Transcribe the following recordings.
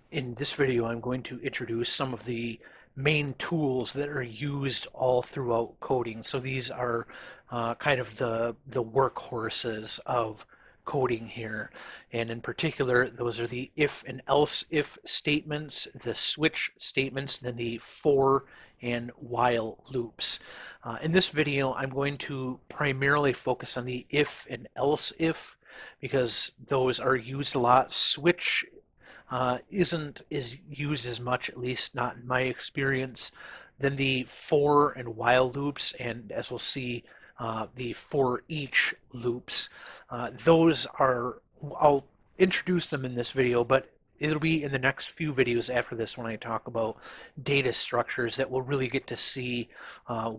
In this video, I'm going to introduce some of the main tools that are used all throughout coding. So these are kind of the workhorses of coding here. And in particular, those are the if and else if statements, the switch statements, then the for and while loops. In this video, I'm going to primarily focus on the if and else if because those are used a lot. Switch isn't is used as much, at least not in my experience, than the for and while loops, and as we'll see, the for each loops. Those are, I'll introduce them in this video, but it'll be in the next few videos after this when I talk about data structures that we'll really get to see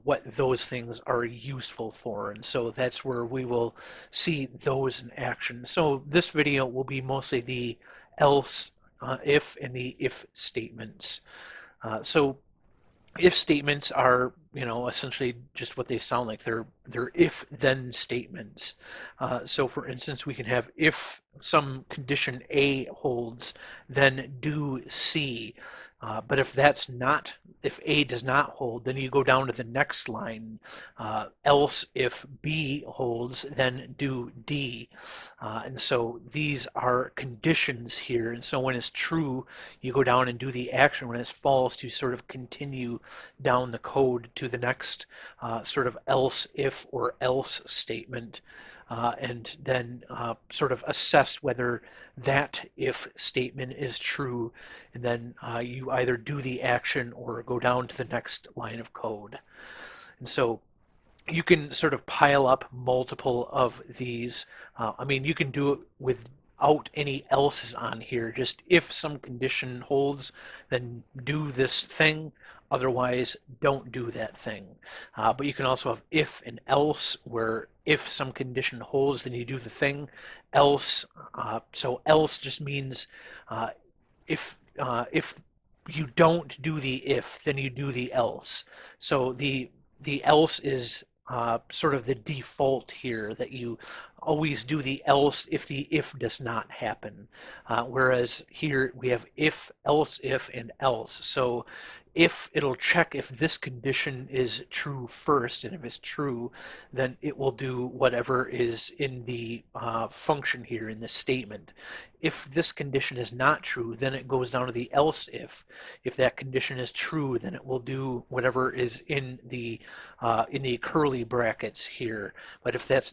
what those things are useful for. And so that's where we will see those in action. So this video will be mostly the else, if, and the if statements. So if statements are, essentially just what they sound like. They're if then statements. So for instance, we can have if some condition A holds, then do C. But if A does not hold, then you go down to the next line. Else if B holds, then do D. And so these are conditions here. And so when it's true, you go down and do the action. When it's false, you sort of continue down the code to the next sort of else if or else statement, and then sort of assess whether that if statement is true, and then you either do the action or go down to the next line of code. And so you can sort of pile up multiple of these. You can do it without any else's on here. Just if some condition holds, then do this thing. Otherwise, don't do that thing. But you can also have if and else, where if some condition holds, then you do the thing. Else, so else just means if you don't do the if, then you do the else. So the else is sort of the default here, that you always do the else if the if does not happen. Whereas here we have if, else if, and else. So if it'll check if this condition is true first, and if it's true, then it will do whatever is in the function here in this statement. If this condition is not true, then it goes down to the else if. If that condition is true, then it will do whatever is in the curly brackets here. But if that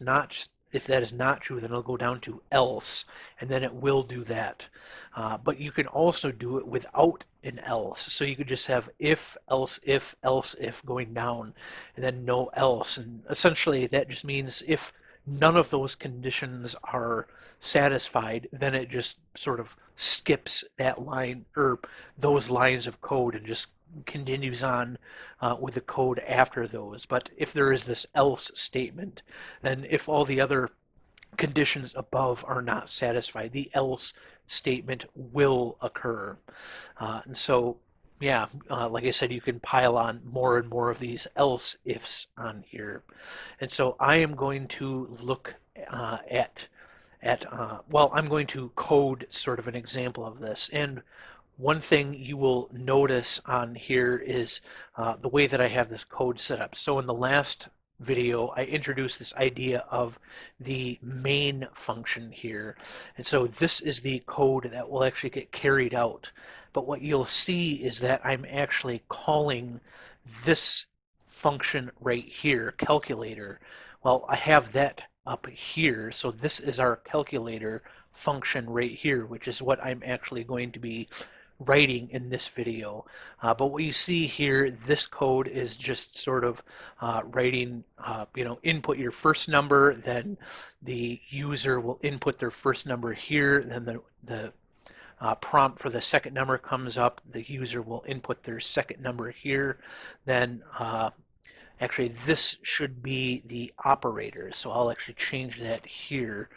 is not true, then it'll go down to else, and then it will do that. But you can also do it without an else. So you could just have if, else if going down, and then no else. And essentially that just means if none of those conditions are satisfied, then it just sort of skips that line or those lines of code and just continues on with the code after those. But if there is this else statement, then if all the other conditions above are not satisfied, the else statement will occur. And so, yeah, like I said, you can pile on more and more of these else ifs on here. And so I am going to look I'm going to code sort of an example of this. And one thing you will notice on here is the way that I have this code set up. So in the last video, I introduced this idea of the main function here. And so this is the code that will actually get carried out. But what you'll see is that I'm actually calling this function right here, calculator. Well, I have that up here. So this is our calculator function right here, which is what I'm actually going to be writing in this video. But what you see here, this code is just sort of writing, input your first number, then the user will input their first number here, then the prompt for the second number comes up, the user will input their second number here, then actually this should be the operator, so I'll actually change that here.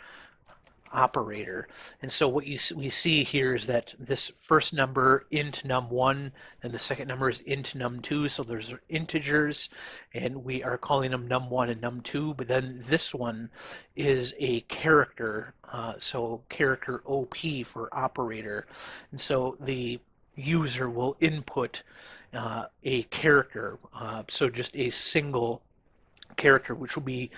operator. And so what we see here is that this first number int num1, and the second number is int num2, so there's integers, and we are calling them num1 and num2, but then this one is a character, so character OP for operator. And so the user will input a character, so just a single character, which will be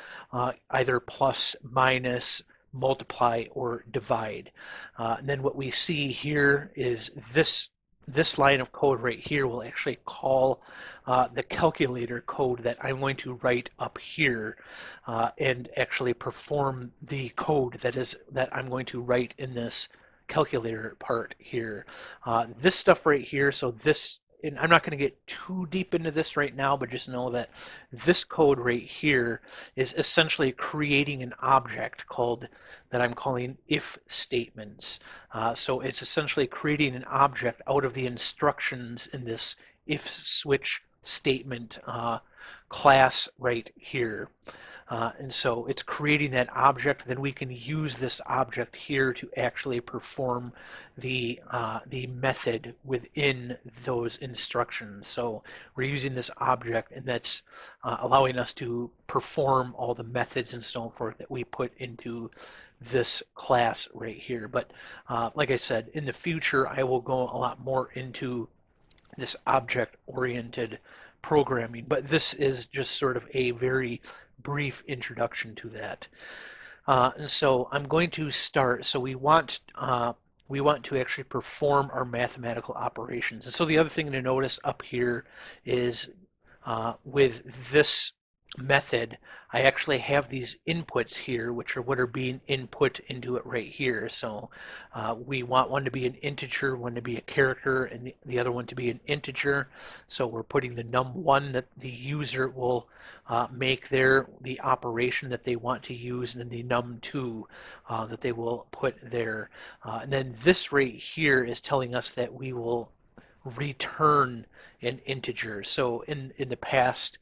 either plus, minus, multiply, or divide. And then what we see here is this line of code right here will actually call the calculator code that I'm going to write up here and actually perform the code that I'm going to write in this calculator part here. This stuff right here, so this, and I'm not going to get too deep into this right now, but just know that this code right here is essentially creating an object that I'm calling if statements. So it's essentially creating an object out of the instructions in this if switch statement class right here. And so it's creating that object. Then we can use this object here to actually perform the method within those instructions. So we're using this object, and that's allowing us to perform all the methods and so forth that we put into this class right here. But like I said, in the future, I will go a lot more into this object-oriented programming, but this is just sort of a very brief introduction to that. And so I'm going to start. So we want to actually perform our mathematical operations. And so the other thing to notice up here is with this method, I actually have these inputs here, which are what are being input into it right here. So we want one to be an integer, one to be a character, and the other one to be an integer. So we're putting the num1 that the user will make there, the operation that they want to use, and then the num2 that they will put there. And then this right here is telling us that we will return an integer. So in the past,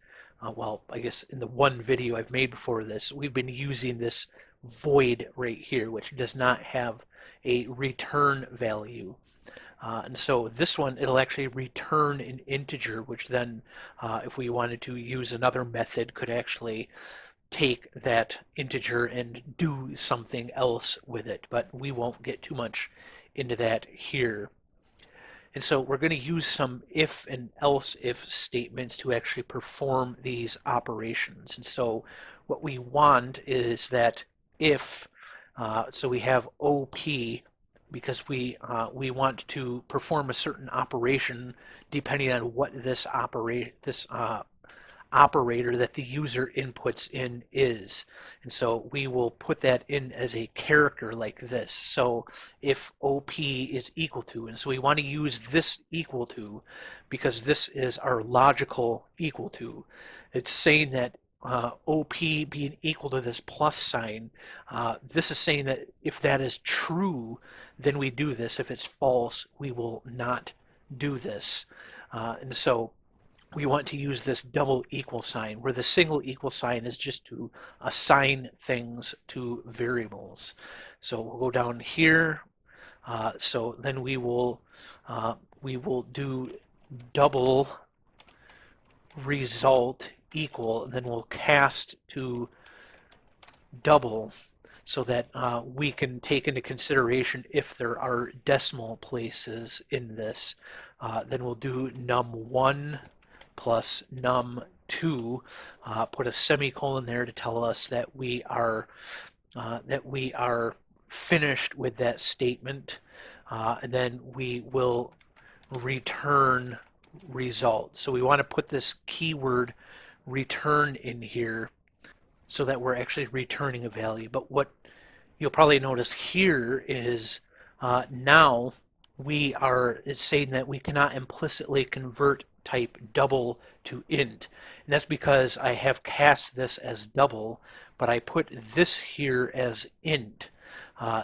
well, I guess in the one video I've made before this, we've been using this void right here, which does not have a return value. And so this one, it'll actually return an integer, which then, if we wanted to use another method, could actually take that integer and do something else with it. But we won't get too much into that here. And so we're going to use some if and else if statements to actually perform these operations. And so what we want is that if, so we have OP because we want to perform a certain operation depending on what this operator that the user inputs in is. And so we will put that in as a character like this. So if OP is equal to, and so we want to use this equal to because this is our logical equal to. It's saying that OP being equal to this plus sign, this is saying that if that is true, then we do this. If it's false, we will not do this. And so we want to use this double equal sign, where the single equal sign is just to assign things to variables. So we'll go down here. So then we will do double result equal, and then we'll cast to double so that we can take into consideration if there are decimal places in this. Then we'll do num1 plus num2, put a semicolon there to tell us that we are finished with that statement, and then we will return result. So we want to put this keyword return in here so that we're actually returning a value. But what you'll probably notice here is now it's saying that we cannot implicitly convert type double to int. And that's because I have cast this as double, but I put this here as int.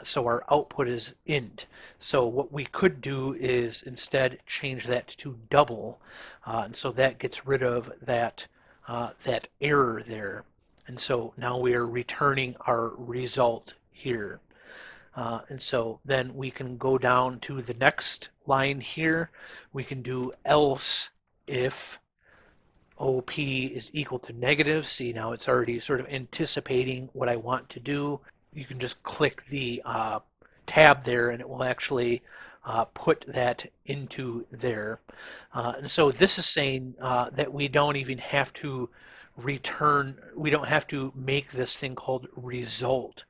So our output is int. So what we could do is instead change that to double. And so that gets rid of that error there. And so now we are returning our result here. And so then we can go down to the next line here. We can do else if OP is equal to negative. See, now it's already sort of anticipating what I want to do. You can just click the tab there and it will actually put that into there. And so this is saying that we don't even have to return, we don't have to make this thing called result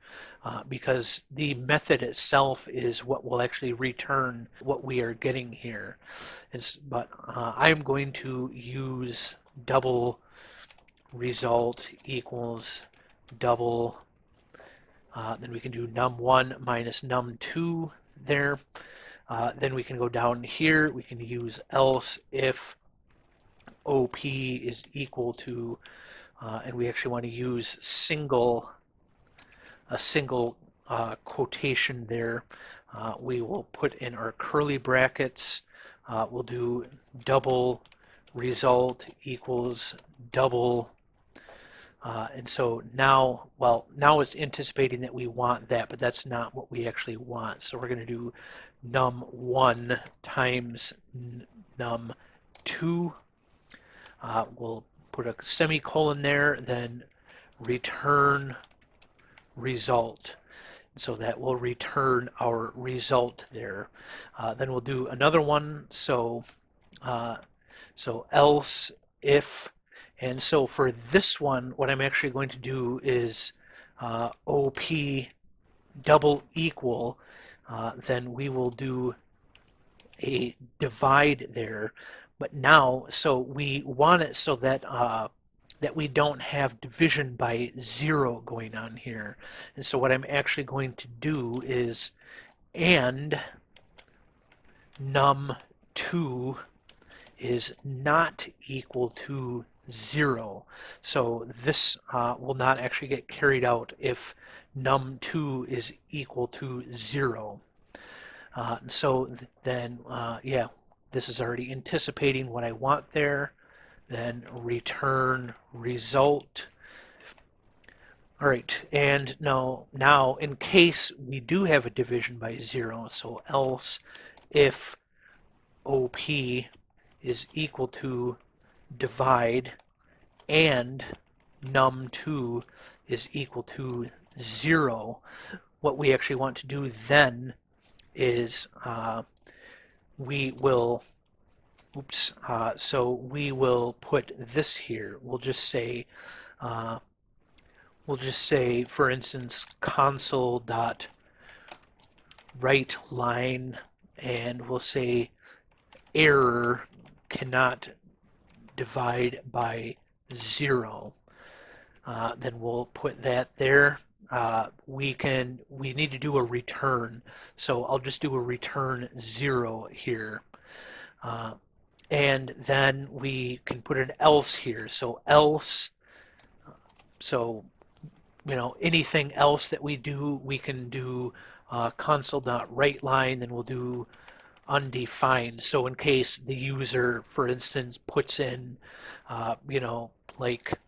because the method itself is what will actually return what we are getting here. But I'm going to use double result equals double. Then we can do num1 minus num2 there. Then we can go down here. We can use else if OP is equal to, and we actually want to use a single quotation there. We will put in our curly brackets. We'll do double result equals double. And so now, well, now it's anticipating that we want that, but that's not what we actually want. So we're going to do num1 times num2. We'll put a semicolon there, then return result. So that will return our result there. Then we'll do another one. So else if, and so for this one, what I'm actually going to do is OP double equal, then we will do a divide there. But now, so we want it so that that we don't have division by 0 going on here. And so what I'm actually going to do is and num2 is not equal to 0. So this will not actually get carried out if num2 is equal to 0. So then, yeah, this is already anticipating what I want there. Then return result. All right, and now in case we do have a division by 0, so else if OP is equal to divide and num2 is equal to 0, what we actually want to do then is we will so we will put this here. We'll just say for instance console dot write line, and we'll say error cannot divide by 0. Then we'll put that there. We need to do a return, so I'll just do a return 0 here. And then we can put an else here. So else, so anything else that we do, we can do console.writeLine, then we'll do undefined. So in case the user, for instance, puts in, like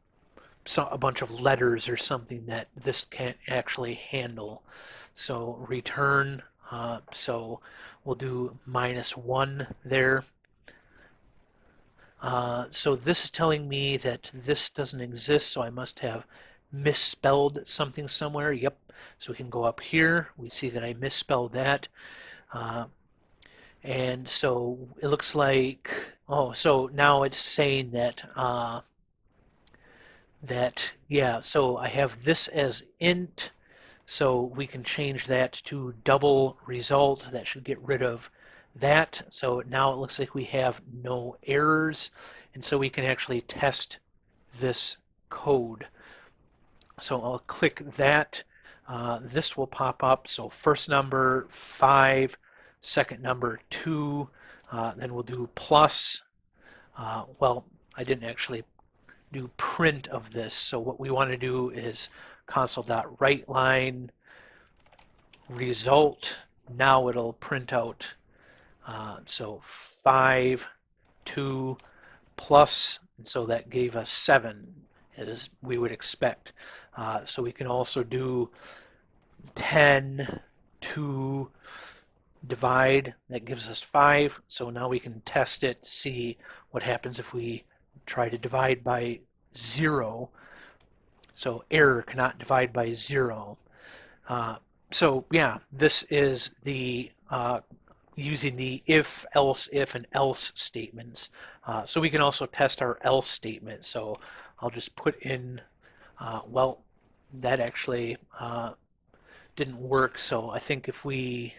a bunch of letters or something that this can't actually handle. So return, so we'll do -1 there. So this is telling me that this doesn't exist, so I must have misspelled something somewhere. Yep, so we can go up here. We see that I misspelled that. And so it looks like, oh, so now it's saying that, yeah, so I have this as int, so we can change that to double result. That should get rid of that. So now it looks like we have no errors, and so we can actually test this code. So I'll click that. This will pop up. So first number 5, second number 2, then we'll do plus. Well, I didn't actually do print of this, so what we want to do is console.writeLine result. Now it'll print out so 5, 2 plus, and so that gave us 7 as we would expect. So we can also do 10 2 divide, that gives us 5. So now we can test it to see what happens if we try to divide by 0. So error cannot divide by 0. Uh, so yeah, this is the using the if, else, if, and else statements. So we can also test our else statement. So I'll just put in, well, that actually didn't work. So I think if we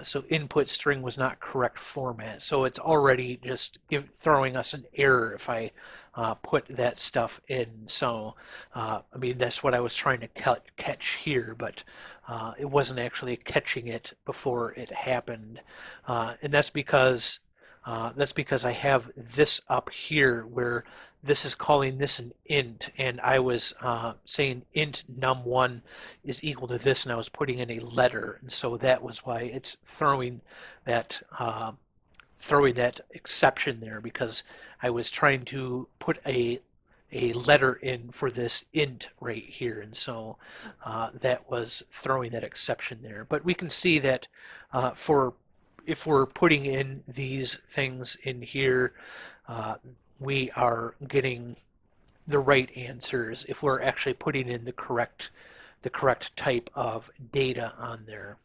so input string was not correct format. So it's already just throwing us an error if I put that stuff in. So I mean, that's what I was trying to catch here, but it wasn't actually catching it before it happened. And that's because I have this up here where this is calling this an int, and I was saying int num1 is equal to this, and I was putting in a letter, and so that was why it's throwing that exception there, because I was trying to put a letter in for this int right here, and so that was throwing that exception there. But we can see that for if we're putting in these things in here, we are getting the right answers if we're actually putting in the correct type of data on there.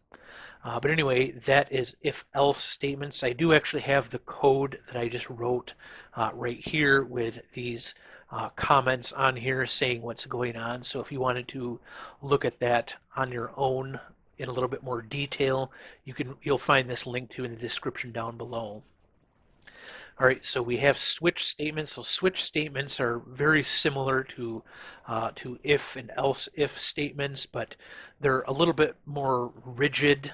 But anyway, that is if-else statements. I do actually have the code that I just wrote right here with these comments on here saying what's going on. So if you wanted to look at that on your own in a little bit more detail, you'll find this link to in the description down below. All right, so we have switch statements. So switch statements are very similar to if and else if statements, but they're a little bit more rigid.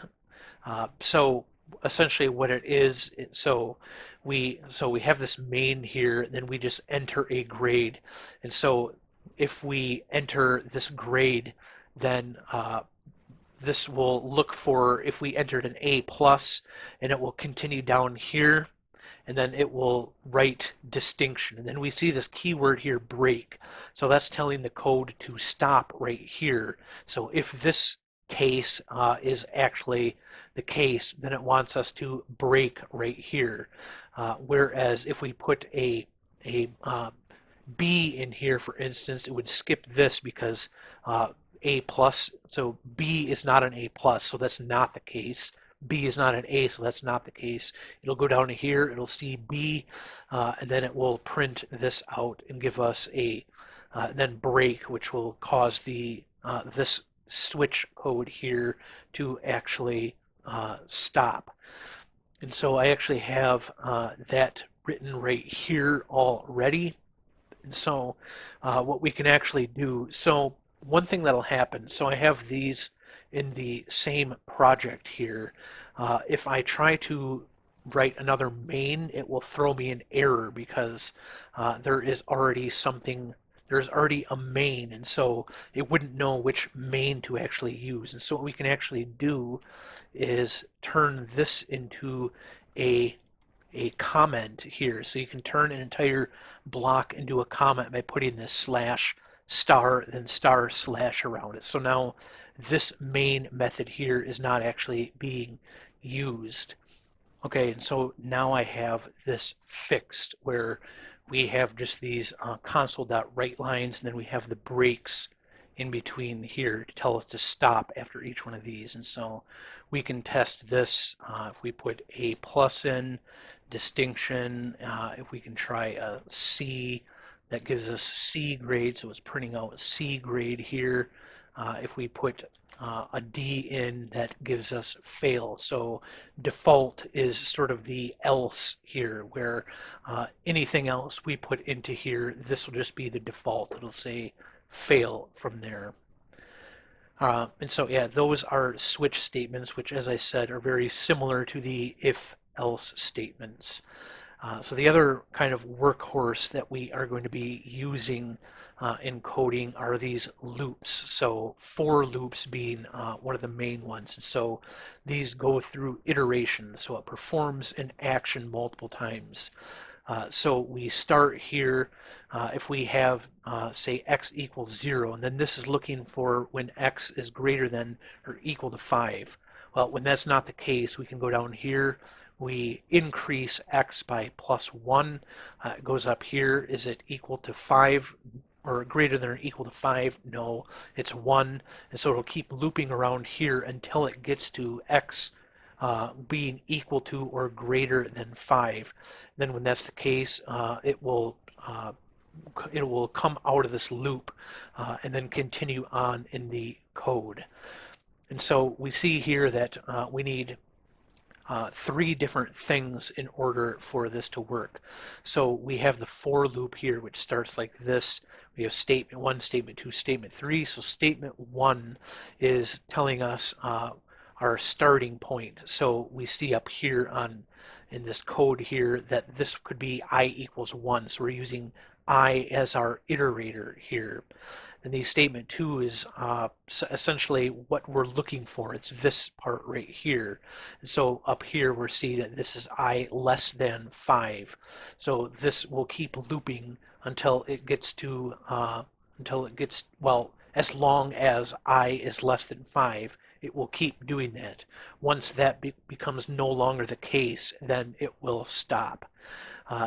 So essentially what it is, so we have this main here, then we just enter a grade. And so if we enter this grade, then this will look for if we entered an A plus, and it will continue down here, and then it will write distinction. And then we see this keyword here, break. So that's telling the code to stop right here. So if this case is actually the case, then it wants us to break right here. Whereas if we put a B in here, for instance, it would skip this because A plus, so B is not an A plus, so that's not the case. B is not an A, so that's not the case. It'll go down to here, it'll see B, and then it will print this out and give us a then break, which will cause the this switch code here to actually stop. And so I actually have that written right here already. And so what we can actually do, so one thing that'll happen, so I have these in the same project here. If I try to write another main, it will throw me an error because there's already a main, and so it wouldn't know which main to actually use. And so what we can actually do is turn this into a comment here. So you can turn an entire block into a comment by putting this slash star then star slash around it. So now this main method here is not actually being used. Okay, and so now I have this fixed where we have just these console.write lines, and then we have the breaks in between here to tell us to stop after each one of these. And so we can test this if we put a plus in, distinction, if we can try a C, that gives us C grade, so it's printing out C grade here. If we put a D in, that gives us fail. So default is sort of the else here, where anything else we put into here, this will just be the default. It'll say fail from there. And so yeah, those are switch statements, which as I said are very similar to the if-else statements. So the other kind of workhorse that we are going to be using in coding are these loops. So for loops being one of the main ones. And so these go through iteration. So it performs an action multiple times. So we start here if we have, say, x equals 0, and then this is looking for when x is greater than or equal to 5. Well, when that's not the case, we can go down here. We increase x by plus 1. It goes up here. Is it equal to 5 or greater than or equal to 5? No, it's 1. And so it'll keep looping around here until it gets to x being equal to or greater than 5. Then when that's the case, it will come out of this loop and then continue on in the code. And so we see here that we need three different things in order for this to work. So we have the for loop here, which starts like this. We have statement 1, statement 2, statement 3. So statement 1 is telling us our starting point. So we see up here in this code here that this could be I equals 1. So we're using I as our iterator here. And the statement 2 is essentially what we're looking for. It's this part right here. And so up here we're seeing that this is I less than 5. So this will keep looping until it gets to well, as long as I is less than 5, it will keep doing that. Once that becomes no longer the case, then it will stop.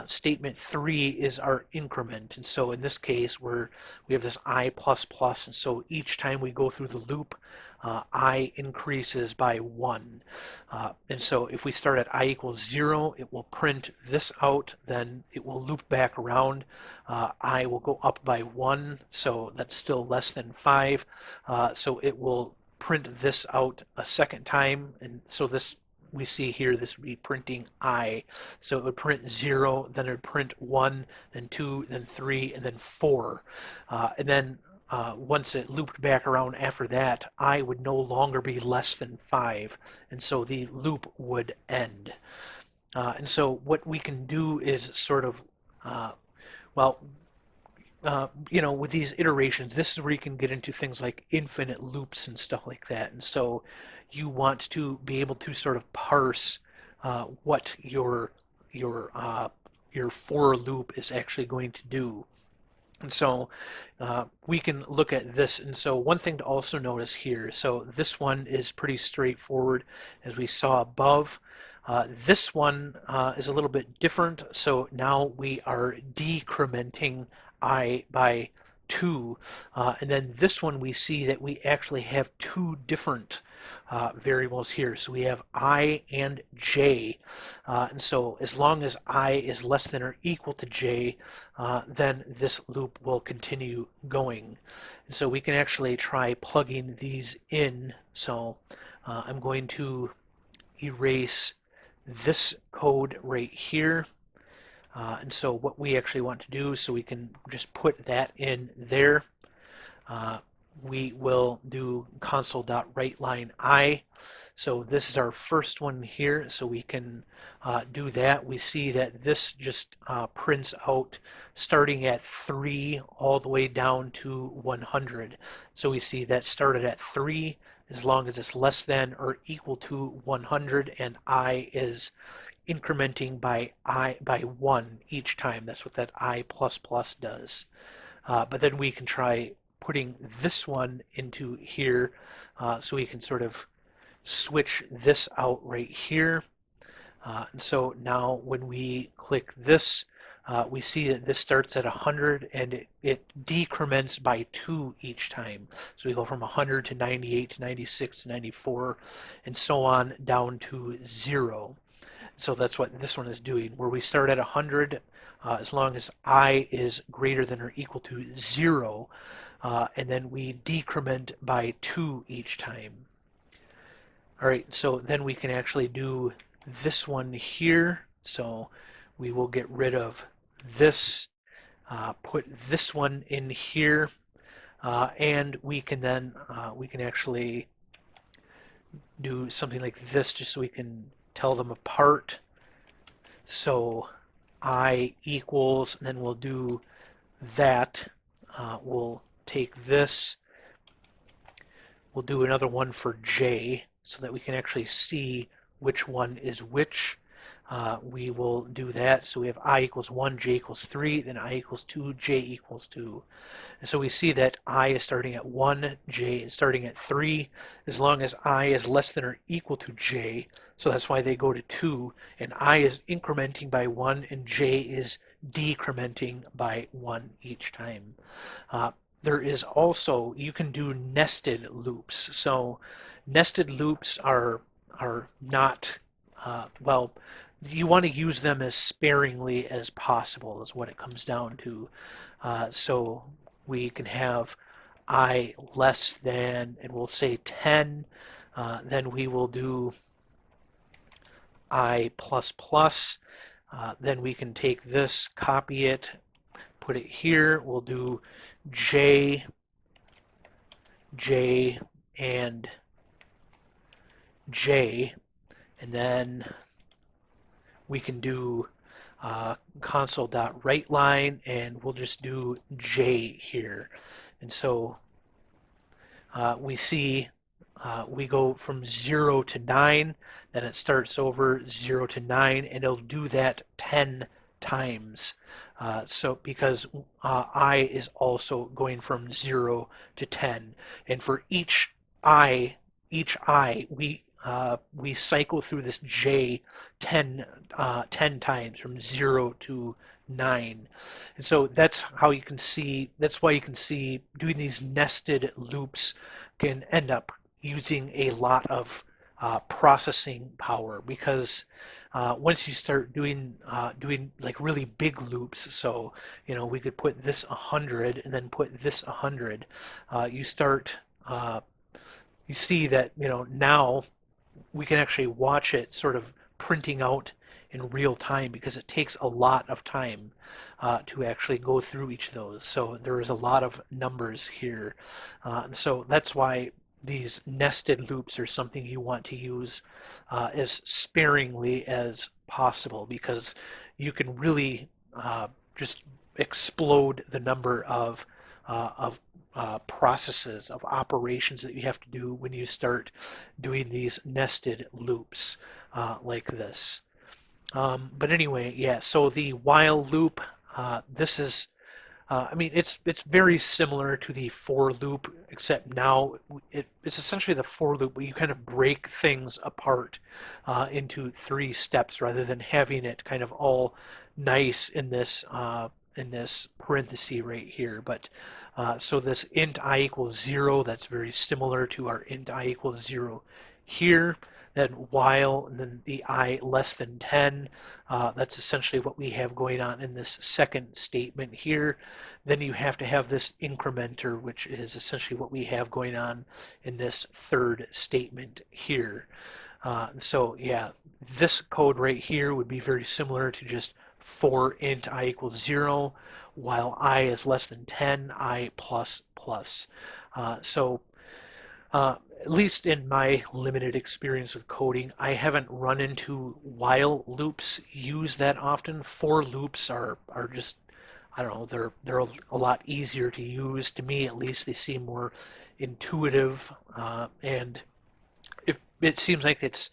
Statement 3 is our increment, and so in this case we have this I++, and so each time we go through the loop, I increases by 1. And so if we start at I equals 0, it will print this out, then it will loop back around. I will go up by 1, so that's still less than 5. So it will print this out a second time, and so this we see here, this would be printing I. So it would print 0, then it would print 1, then 2, then 3, and then 4. And then once it looped back around after that, I would no longer be less than 5, and so the loop would end. And so what we can do is sort of, well, with these iterations, this is where you can get into things like infinite loops and stuff like that. And so you want to be able to sort of parse what your for loop is actually going to do. And so we can look at this. And so one thing to also notice here, so this one is pretty straightforward as we saw above. This one is a little bit different. So now we are decrementing I by 2. And then this one we see that we actually have two different variables here. So we have I and j. And so as long as I is less than or equal to j, then this loop will continue going. And so we can actually try plugging these in. So I'm going to erase this code right here. And so what we actually want to do, so we can just put that in there, we will do console.writeLine I. So this is our first one here, so we can do that. We see that this just prints out starting at 3 all the way down to 100. So we see that started at 3 as long as it's less than or equal to 100, and I is incrementing by 1 each time. That's what that I++ does. But then we can try putting this one into here, so we can sort of switch this out right here. And so now when we click this, we see that this starts at 100 and it decrements by 2 each time. So we go from 100 to 98 to 96 to 94 and so on down to 0. So that's what this one is doing, where we start at 100 as long as I is greater than or equal to 0, and then we decrement by 2 each time. All right, so then we can actually do this one here. So we will get rid of this, put this one in here, and we can then we can actually do something like this just so we can tell them apart. So I equals, and then we'll do that. We'll take this. We'll do another one for j so that we can actually see which one is which. we will do that. So we have I equals 1, j equals 3, then I equals 2, j equals 2. And so we see that I is starting at 1, j is starting at 3, as long as I is less than or equal to j. So that's why they go to 2, and I is incrementing by 1, and j is decrementing by 1 each time. There is also, you can do nested loops. So nested loops are not, well, you want to use them as sparingly as possible is what it comes down to. So we can have I less than, and we'll say 10, then we will do I plus plus, then we can take this, copy it, put it here, we'll do j, j, and j, and then we can do console.writeLine, and we'll just do j here. And so we see we go from 0 to 9, then it starts over 0 to 9, and it'll do that 10 times. So because I is also going from 0 to 10, and for each I, we cycle through this j 10 times from 0 to 9. And so that's how you can see, that's why you can see doing these nested loops can end up using a lot of processing power, because once you start doing like really big loops, so we could put this 100 and then put this 100, you start you see that now we can actually watch it sort of printing out in real time, because it takes a lot of time to actually go through each of those. So there is a lot of numbers here. And so that's why these nested loops are something you want to use as sparingly as possible, because you can really just explode the number of processes, of operations that you have to do when you start doing these nested loops like this. But anyway, yeah, so the while loop, this is, I mean, it's very similar to the for loop, except now it's essentially the for loop, where you kind of break things apart into 3 steps, rather than having it kind of all nice in this parenthesis right here. But so this int I equals 0, that's very similar to our int I equals 0 here. Then while, and then the I less than 10, that's essentially what we have going on in this second statement here. Then you have to have this incrementer, which is essentially what we have going on in this third statement here. So yeah, this code right here would be very similar to just for int I equals 0, while I is less than 10, I plus plus. So at least in my limited experience with coding, I haven't run into while loops used that often. For loops are just, I don't know, they're a lot easier to use. To me, at least, they seem more intuitive, and it seems like it's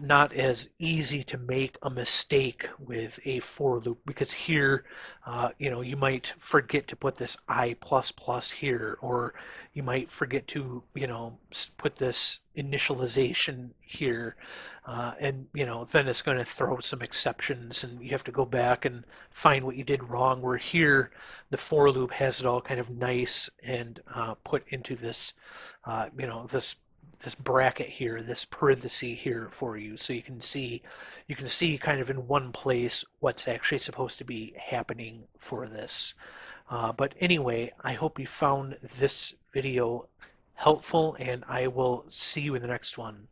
not as easy to make a mistake with a for loop, because here, you might forget to put this I plus plus here, or you might forget to, put this initialization here, and then it's going to throw some exceptions, and you have to go back and find what you did wrong. Where here, the for loop has it all kind of nice and put into this, this bracket here, this parenthesis here for you, so you can see kind of in one place what's actually supposed to be happening for this. But anyway, I hope you found this video helpful, and I will see you in the next one.